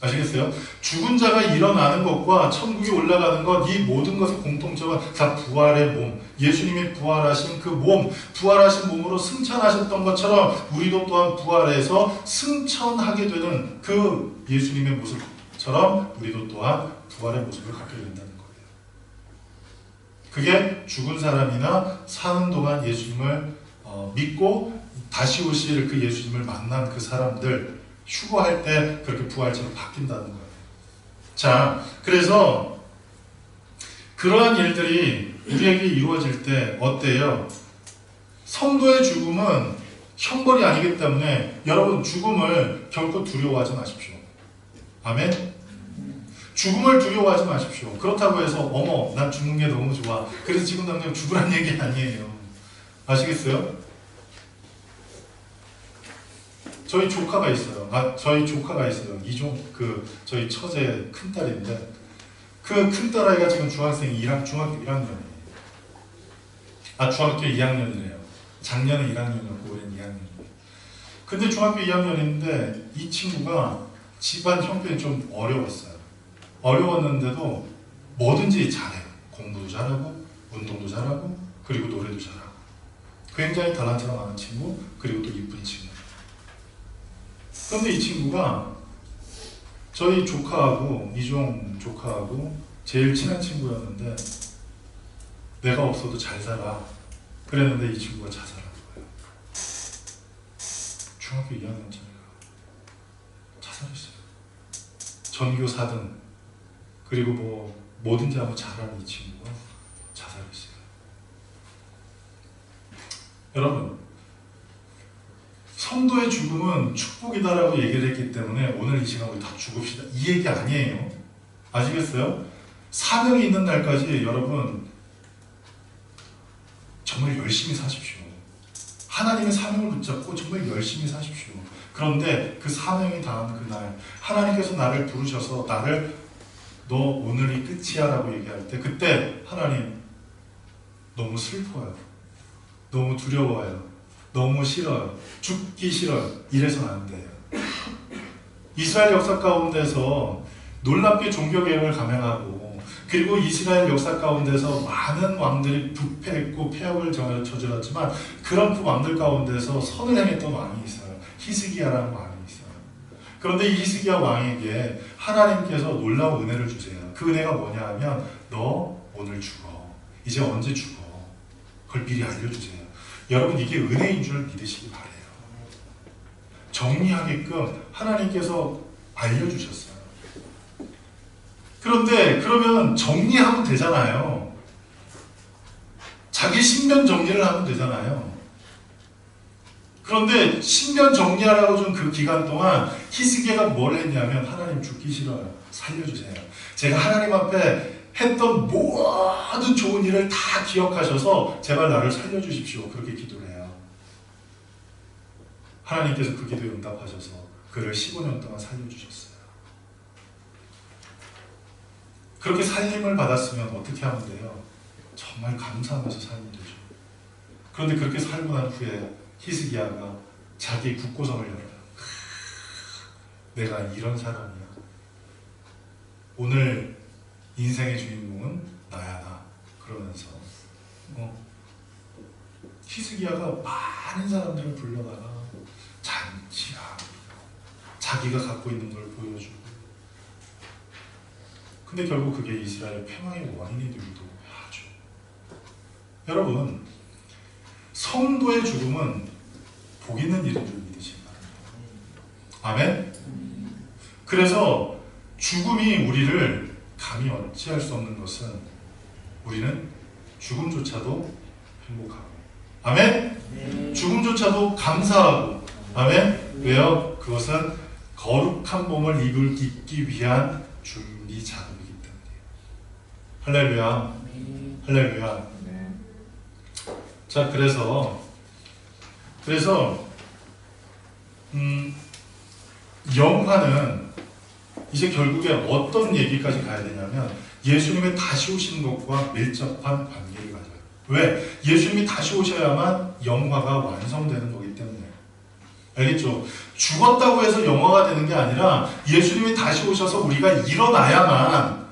아시겠어요? 죽은 자가 일어나는 것과 천국에 올라가는 것, 이 모든 것의 공통점은 다 부활의 몸, 예수님이 부활하신 그 몸, 부활하신 몸으로 승천하셨던 것처럼 우리도 또한 부활해서 승천하게 되는 그 예수님의 모습처럼 우리도 또한 부활의 모습을 갖게 된다는 거예요. 그게 죽은 사람이나 사는 동안 예수님을 믿고 다시 오실 그 예수님을 만난 그 사람들, 휴거할 때 그렇게 부활체로 바뀐다는 거예요. 자, 그래서 그러한 일들이 우리에게 이루어질 때 어때요? 성도의 죽음은 형벌이 아니기 때문에 여러분 죽음을 결코 두려워하지 마십시오. 아멘? 죽음을 두려워하지 마십시오. 그렇다고 해서 어머 난 죽는 게 너무 좋아. 그래서 지금 당장 죽으란 얘기 아니에요. 아시겠어요? 저희 조카가 있어요. 저희 조카가 있어요. 저희 처제 큰딸인데 그 큰딸아이가 지금 중학교 1학년이에요. 중학교 2학년이래요. 작년에 1학년이었고 올해는 2학년이에요. 근데 중학교 2학년인데 이 친구가 집안 형편이 좀 어려웠어요. 어려웠는데도 뭐든지 잘해요. 공부도 잘하고 운동도 잘하고 그리고 노래도 잘하고 굉장히 탤런트가 많은 친구, 그리고 또 이쁜 친구. 그런데 이 친구가 저희 조카하고, 이종 조카하고 제일 친한 친구였는데 내가 없어도 잘 살아 그랬는데 이 친구가 자살한 거예요. 중학교 2학년짜리가 자살했어요. 전교 4등, 그리고 뭐 뭐든지 한번 잘하는 이 친구가 자살했어요. 여러분, 성도의 죽음은 축복이다라고 얘기를 했기 때문에 오늘 이 시간 우리 다 죽읍시다 이 얘기 아니에요. 아시겠어요? 사명이 있는 날까지 여러분 정말 열심히 사십시오. 하나님의 사명을 붙잡고 정말 열심히 사십시오. 그런데 그 사명이 닿은 그날 하나님께서 나를 부르셔서 나를 너 오늘이 끝이야 라고 얘기할 때 그때 하나님 너무 슬퍼요. 너무 두려워요. 너무 싫어요. 죽기 싫어요. 이래서는 안 돼요. 이스라엘 역사 가운데서 놀랍게 종교개혁을 감행하고 그리고 이스라엘 역사 가운데서 많은 왕들이 부패했고 폐역을 저질렀지만 그런 그 왕들 가운데서 선을 행했던 왕이 있어요. 히스기야라는 왕이 있어요. 그런데 이 히스기야 왕에게 하나님께서 놀라운 은혜를 주세요. 그 은혜가 뭐냐 하면 너 오늘 죽어. 이제 언제 죽어. 그걸 미리 알려주세요. 여러분 이게 은혜인 줄 믿으시기 바래요. 정리하게끔 하나님께서 알려주셨어요. 그런데 그러면 정리하면 되잖아요. 자기 신변 정리를 하면 되잖아요. 그런데 신변 정리하라고 준 그 기간 동안 히스기야가 뭘 했냐면 하나님 죽기 싫어요. 살려주세요. 제가 하나님 앞에 했던 모든 좋은 일을 다 기억하셔서 제발 나를 살려주십시오. 그렇게 기도를 해요. 하나님께서 그 기도에 응답하셔서 그를 15년 동안 살려주셨어요. 그렇게 살림을 받았으면 어떻게 하면 돼요? 정말 감사하면서 살면 되죠. 그런데 그렇게 살고 난 후에 히스기야가 자기 국고성을 열어요. 내가 이런 사람이야. 오늘 인생의 주인공은 나야 나. 그러면서 히스기야가 많은 사람들을 불러다가 잔치하고 자기가 갖고 있는 걸 보여주고 근데 결국 그게 이스라엘 패망의 원인이 되기도 하죠. 여러분 성도의 죽음은 복 있는 일인 줄 믿으시기 바랍니다. 아멘? 그래서 죽음이 우리를 감히 어찌할 수 없는 것은 우리는 죽음조차도 행복하고 아멘? 죽음조차도 감사하고 아멘? 왜요? 그것은 거룩한 몸을 입기 위한 준비 작업이기 때문이에요. 할렐루야. 할렐루야. 자, 그래서 영화는 이제 결국에 어떤 얘기까지 가야 되냐면 예수님의 다시 오시는 것과 밀접한 관계를 가져요. 왜? 예수님이 다시 오셔야만 영화가 완성되는 거기 때문에. 알겠죠? 죽었다고 해서 영화가 되는 게 아니라 예수님이 다시 오셔서 우리가 일어나야만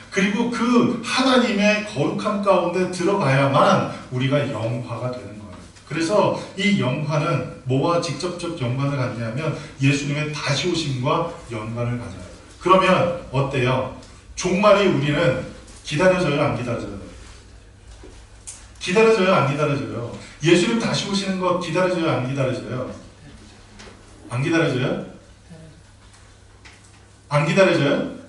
그리고 그 하나님의 거룩함 가운데 들어가야만 우리가 영화가 되는 거예요. 그래서 이 영화는 뭐와 직접적 연관을 갖냐면 예수님의 다시 오심과 연관을 가져요. 그러면 어때요? 종말이 우리는 기다려져요? 안 기다려져요? 기다려져요? 안 기다려져요? 예수님 다시 오시는 거 기다려져요? 안 기다려져요? 안 기다려져요? 안 기다려져요?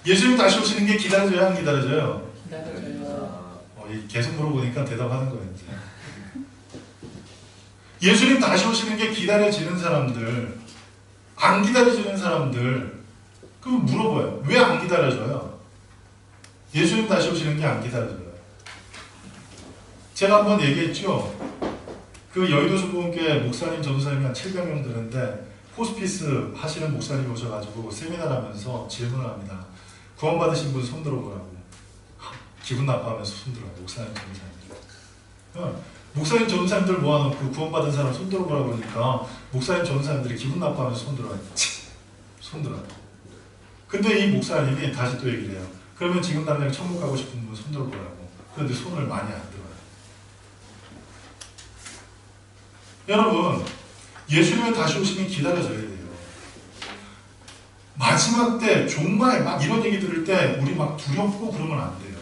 예수님 다시 오시는 게 기다려져요? 안 기다려져요? 기다려져요. 계속 물어보니까 대답하는 거예요. 이제. 예수님 다시 오시는 게 기다려지는 사람들, 안 기다려지는 사람들, 그럼 물어봐요. 왜 안 기다려져요? 예수님 다시 오시는 게 안 기다려져요. 제가 한번 얘기했죠. 그 여의도 수부흥교회 목사님, 전도사님이 한 700명 되는데 호스피스 하시는 목사님 오셔가지고 세미나를 하면서 질문을 합니다. 구원받으신 분 손 들어보라고. 기분 나빠하면서 손 들어요. 목사님, 전도사님. 목사님 전사님들 모아놓고 구원받은 사람 손들어 보라고 그러니까 목사님 전사님들이 기분 나빠하면서 손들어요. 손들어요. 근데 이 목사님이 다시 또 얘기를 해요. 그러면 지금 당장 천국 가고 싶은 분 손들어 보라고. 그런데 손을 많이 안 들어요. 여러분, 예수님의 다시 오심이 기다려져야 돼요. 마지막 때 정말 막 이런 얘기 들을 때 우리 막 두렵고 그러면 안 돼요.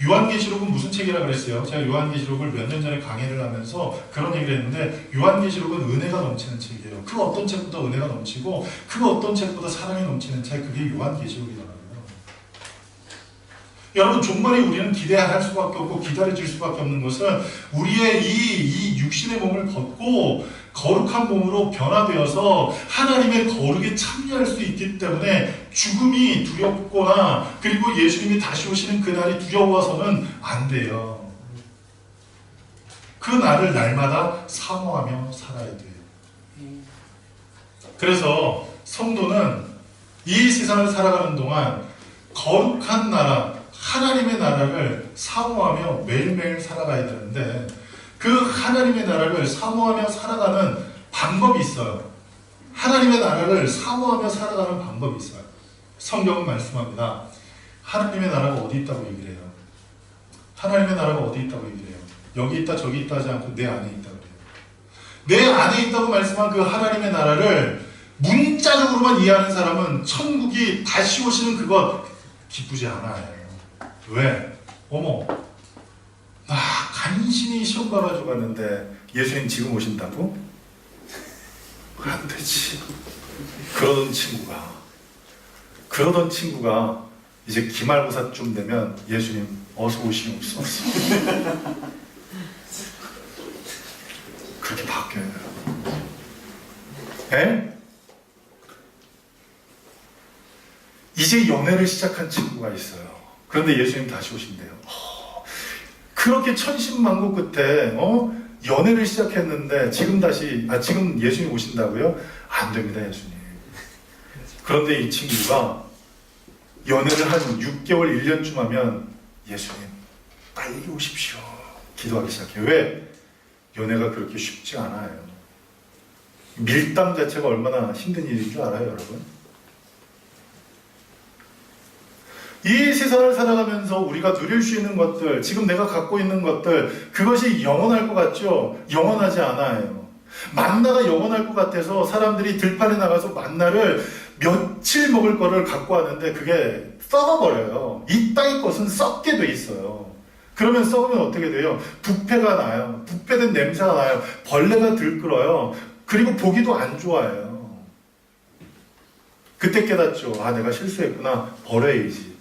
요한계시록은 무슨 책이라 그랬어요? 제가 요한계시록을 몇 년 전에 강의를 하면서 그런 얘기를 했는데 요한계시록은 은혜가 넘치는 책이에요. 그 어떤 책보다 은혜가 넘치고 그 어떤 책보다 사랑이 넘치는 책, 그게 요한계시록이더라고요. 여러분, 종말에 우리는 기대할 수밖에 없고 기다려질 수밖에 없는 것은 우리의 이 육신의 몸을 걷고 거룩한 몸으로 변화되어서 하나님의 거룩에 참여할 수 있기 때문에 죽음이 두렵거나 그리고 예수님이 다시 오시는 그날이 두려워서는 안 돼요. 그 날을 날마다 사모하며 살아야 돼요. 그래서 성도는 이 세상을 살아가는 동안 거룩한 나라, 하나님의 나라를 사모하며 매일매일 살아가야 되는데 그 하나님의 나라를 사모하며 살아가는 방법이 있어요. 하나님의 나라를 사모하며 살아가는 방법이 있어요. 성경은 말씀합니다. 하나님의 나라가 어디 있다고 얘기를 해요? 하나님의 나라가 어디 있다고 얘기를 해요? 여기 있다 저기 있다 하지 않고 내 안에 있다고 그래요. 내 안에 있다고 말씀한 그 하나님의 나라를 문자적으로만 이해하는 사람은 천국이 다시 오시는 그것 기쁘지 않아요. 왜? 어머, 나 간신히 시험 봐가지고 갔는데 예수님 지금 오신다고? 안 되지. 그러던 친구가 이제 기말고사쯤 되면 예수님 어서 오시옵소서. 그렇게 바뀌어요. 에? 이제 연애를 시작한 친구가 있어요. 그런데 예수님 다시 오신대요. 그렇게 천신만고 끝에 연애를 시작했는데 지금 예수님 오신다고요? 안 됩니다, 예수님. 그런데 이 친구가 연애를 한 6개월, 1년쯤 하면 예수님 빨리 오십시오 기도하기 시작해요. 왜? 연애가 그렇게 쉽지 않아요. 밀당 자체가 얼마나 힘든 일인 줄 알아요, 여러분? 이 세상을 살아가면서 우리가 누릴 수 있는 것들, 지금 내가 갖고 있는 것들, 그것이 영원할 것 같죠? 영원하지 않아요. 만나가 영원할 것 같아서 사람들이 들판에 나가서 만나를 며칠 먹을 거를 갖고 왔는데 그게 썩어버려요. 이 땅의 것은 썩게 돼 있어요. 그러면 썩으면 어떻게 돼요? 부패가 나요. 부패된 냄새가 나요. 벌레가 들끓어요. 그리고 보기도 안 좋아요. 그때 깨닫죠. 아, 내가 실수했구나. 버려야지.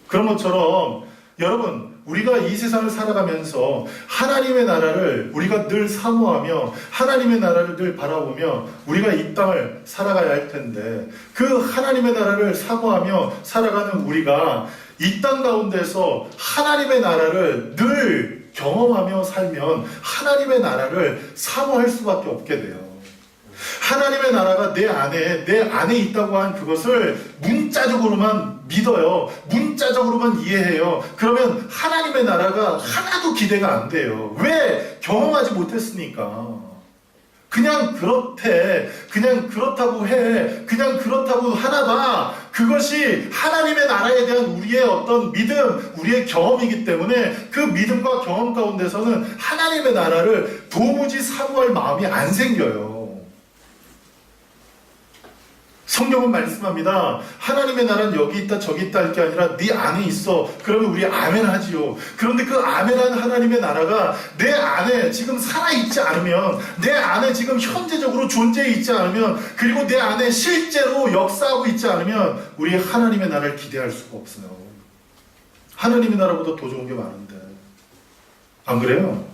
그런 것처럼 여러분, 우리가 이 세상을 살아가면서 하나님의 나라를 우리가 늘 사모하며 하나님의 나라를 늘 바라보며 우리가 이 땅을 살아가야 할 텐데 그 하나님의 나라를 사모하며 살아가는 우리가 이 땅 가운데서 하나님의 나라를 늘 경험하며 살면 하나님의 나라를 사모할 수밖에 없게 돼요. 하나님의 나라가 내 안에 있다고 한 그것을 문자적으로만 믿어요. 문자적으로만 이해해요. 그러면 하나님의 나라가 하나도 기대가 안 돼요. 왜? 경험하지 못했으니까. 그냥 그렇대. 그냥 그렇다고 해. 그냥 그렇다고 하나봐. 그것이 하나님의 나라에 대한 우리의 어떤 믿음, 우리의 경험이기 때문에 그 믿음과 경험 가운데서는 하나님의 나라를 도무지 사모할 마음이 안 생겨요. 성경은 말씀합니다. 하나님의 나라는 여기 있다 저기 있다 할 게 아니라 네 안에 있어. 그러면 우리 아멘 하지요. 그런데 그 아멘한 하나님의 나라가 내 안에 지금 살아있지 않으면, 내 안에 지금 현재적으로 존재해 있지 않으면, 그리고 내 안에 실제로 역사하고 있지 않으면 우리 하나님의 나라를 기대할 수가 없어요. 하나님의 나라보다 더 좋은 게 많은데 안 그래요?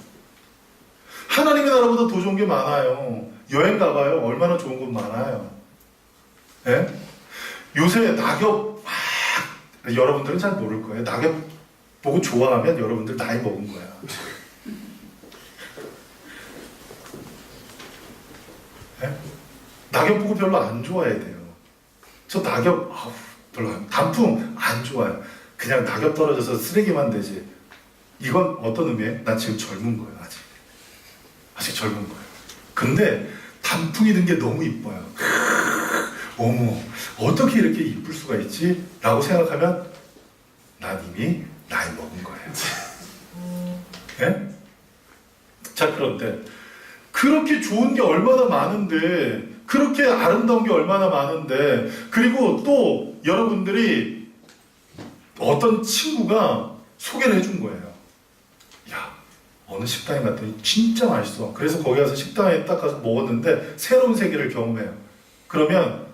하나님의 나라보다 더 좋은 게 많아요. 여행 가봐요. 얼마나 좋은 곳 많아요. 네? 요새 낙엽 여러분들은 잘 모를 거예요. 낙엽 보고 좋아하면 여러분들 나이 먹은 거야. 네? 낙엽 보고 별로 안 좋아해야 돼요. 저 낙엽 별로 단풍 안 좋아요. 그냥 낙엽 떨어져서 쓰레기만 되지. 이건 어떤 의미예요? 나 지금 젊은 거예요. 아직 젊은 거예요. 근데 단풍이 든 게 너무 이뻐요. 어머, 어떻게 이렇게 이쁠 수가 있지? 라고 생각하면 난 이미 나이 먹은 거예요. 예? 자, 그런데 그렇게 좋은 게 얼마나 많은데, 그렇게 아름다운 게 얼마나 많은데, 그리고 또 여러분들이 어떤 친구가 소개를 해준 거예요. 야, 어느 식당에 갔더니 진짜 맛있어. 그래서 거기 가서 식당에 딱 가서 먹었는데 새로운 세계를 경험해요. 그러면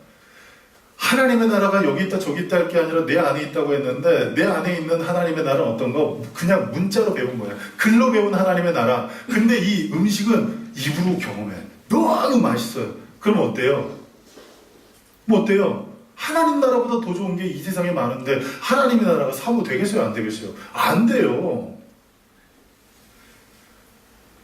하나님의 나라가 여기 있다 저기 있다 할 게 아니라 내 안에 있다고 했는데, 내 안에 있는 하나님의 나라는 어떤 거? 그냥 문자로 배운 거예요. 글로 배운 하나님의 나라. 근데 이 음식은 입으로 경험해. 너무 맛있어요. 그럼 어때요? 뭐 어때요? 하나님 나라보다 더 좋은 게 이 세상에 많은데 하나님의 나라가 사고 되겠어요? 안 되겠어요? 안 돼요.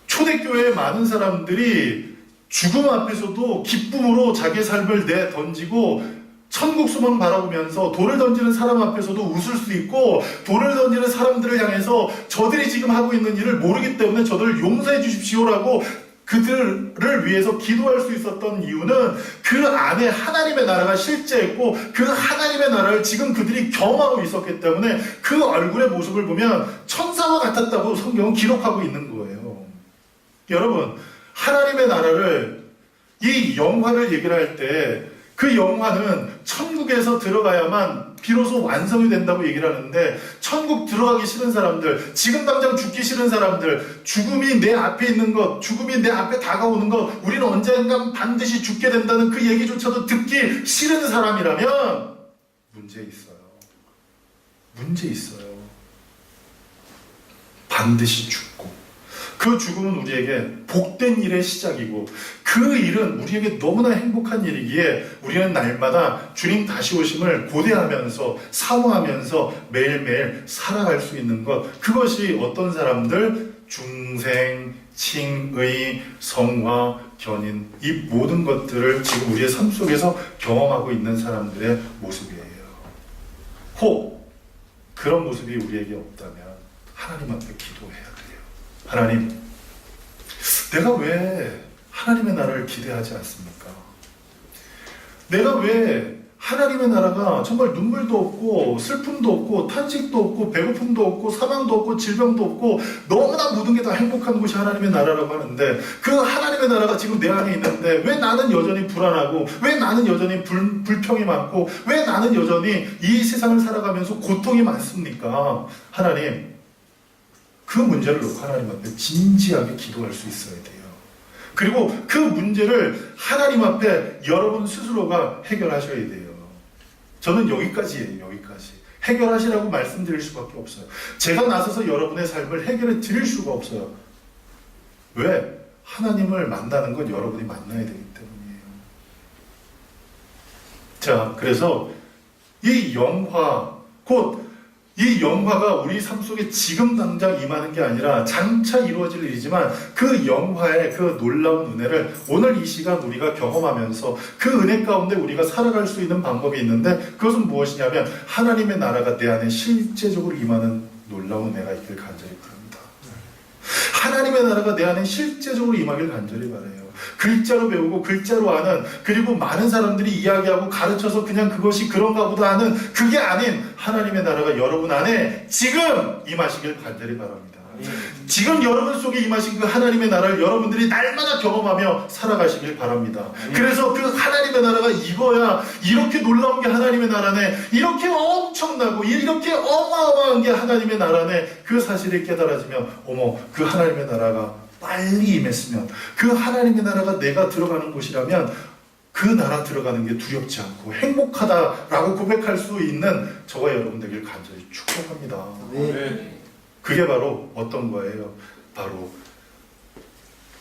초대교회의 많은 사람들이 죽음 앞에서도 기쁨으로 자기의 삶을 내던지고 천국 소망 바라보면서 돌을 던지는 사람 앞에서도 웃을 수 있고, 돌을 던지는 사람들을 향해서 저들이 지금 하고 있는 일을 모르기 때문에 저들을 용서해 주십시오라고 그들을 위해서 기도할 수 있었던 이유는 그 안에 하나님의 나라가 실제했고, 그 하나님의 나라를 지금 그들이 경험하고 있었기 때문에 그 얼굴의 모습을 보면 천사와 같았다고 성경은 기록하고 있는 거예요. 여러분, 하나님의 나라를, 이 영화를 얘기를 할 때 그 영화는 천국에서 들어가야만 비로소 완성이 된다고 얘기를 하는데, 천국 들어가기 싫은 사람들, 지금 당장 죽기 싫은 사람들, 죽음이 내 앞에 있는 것, 죽음이 내 앞에 다가오는 것, 우리는 언젠가 반드시 죽게 된다는 그 얘기조차도 듣기 싫은 사람이라면 문제 있어요. 문제 있어요. 반드시 죽고, 그 죽음은 우리에게 복된 일의 시작이고, 그 일은 우리에게 너무나 행복한 일이기에 우리는 날마다 주님 다시 오심을 고대하면서 사모하면서 매일매일 살아갈 수 있는 것, 그것이 어떤 사람들, 중생, 칭의, 성화, 견인, 이 모든 것들을 지금 우리의 삶 속에서 경험하고 있는 사람들의 모습이에요. 혹 그런 모습이 우리에게 없다면 하나님 앞에 기도해야 돼요. 하나님, 내가 왜 하나님의 나라를 기대하지 않습니까? 내가 왜 하나님의 나라가 정말 눈물도 없고 슬픔도 없고 탄식도 없고 배고픔도 없고 사망도 없고 질병도 없고 너무나 모든 게 다 행복한 곳이 하나님의 나라라고 하는데, 그 하나님의 나라가 지금 내 안에 있는데 왜 나는 여전히 불안하고, 왜 나는 여전히 불평이 많고, 왜 나는 여전히 이 세상을 살아가면서 고통이 많습니까? 하나님, 그 문제를 놓고 하나님 앞에 진지하게 기도할 수 있어야 돼요. 그리고 그 문제를 하나님 앞에 여러분 스스로가 해결하셔야 돼요. 저는 여기까지예요. 여기까지. 해결하시라고 말씀드릴 수밖에 없어요. 제가 나서서 여러분의 삶을 해결해 드릴 수가 없어요. 왜? 하나님을 만나는 건 여러분이 만나야 되기 때문이에요. 자, 그래서 이 영화, 곧 이 영화가 우리 삶 속에 지금 당장 임하는 게 아니라 장차 이루어질 일이지만, 그 영화의 그 놀라운 은혜를 오늘 이 시간 우리가 경험하면서 그 은혜 가운데 우리가 살아갈 수 있는 방법이 있는데, 그것은 무엇이냐면 하나님의 나라가 내 안에 실제적으로 임하는 놀라운 은혜가 있길 간절히 바랍니다. 하나님의 나라가 내 안에 실제적으로 임하길 간절히 바라요. 글자로 배우고 글자로 아는, 그리고 많은 사람들이 이야기하고 가르쳐서 그냥 그것이 그런가 보다 하는 그게 아닌 하나님의 나라가 여러분 안에 지금 임하시길 간절히 바랍니다. 지금 여러분 속에 임하신 그 하나님의 나라를 여러분들이 날마다 경험하며 살아가시길 바랍니다. 그래서 그 하나님의 나라가 이거야, 이렇게 놀라운 게 하나님의 나라네, 이렇게 엄청나고 이렇게 어마어마한 게 하나님의 나라네, 그 사실이 깨달아지면 어머, 그 하나님의 나라가 빨리 임했으면, 그 하나님의 나라가 내가 들어가는 곳이라면 그 나라 들어가는 게 두렵지 않고 행복하다라고 고백할 수 있는 저와 여러분 되길 간절히 축복합니다. 네. 그게 바로 어떤 거예요? 바로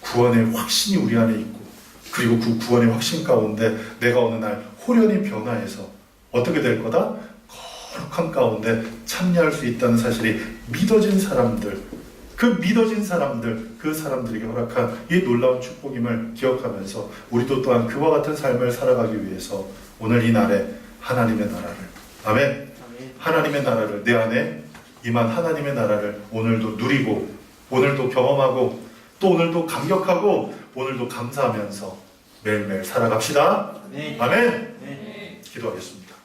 구원의 확신이 우리 안에 있고, 그리고 그 구원의 확신 가운데 내가 어느 날 호련히 변화해서 어떻게 될 거다? 거룩한 가운데 참여할 수 있다는 사실이 믿어진 사람들, 그 믿어진 사람들, 그 사람들에게 허락한 이 놀라운 축복임을 기억하면서 우리도 또한 그와 같은 삶을 살아가기 위해서 오늘 이 날에 하나님의 나라를, 아멘, 하나님의 나라를 내 안에 임한 하나님의 나라를 오늘도 누리고 오늘도 경험하고 또 오늘도 감격하고 오늘도 감사하면서 매일매일 살아갑시다. 네. 아멘. 네. 기도하겠습니다.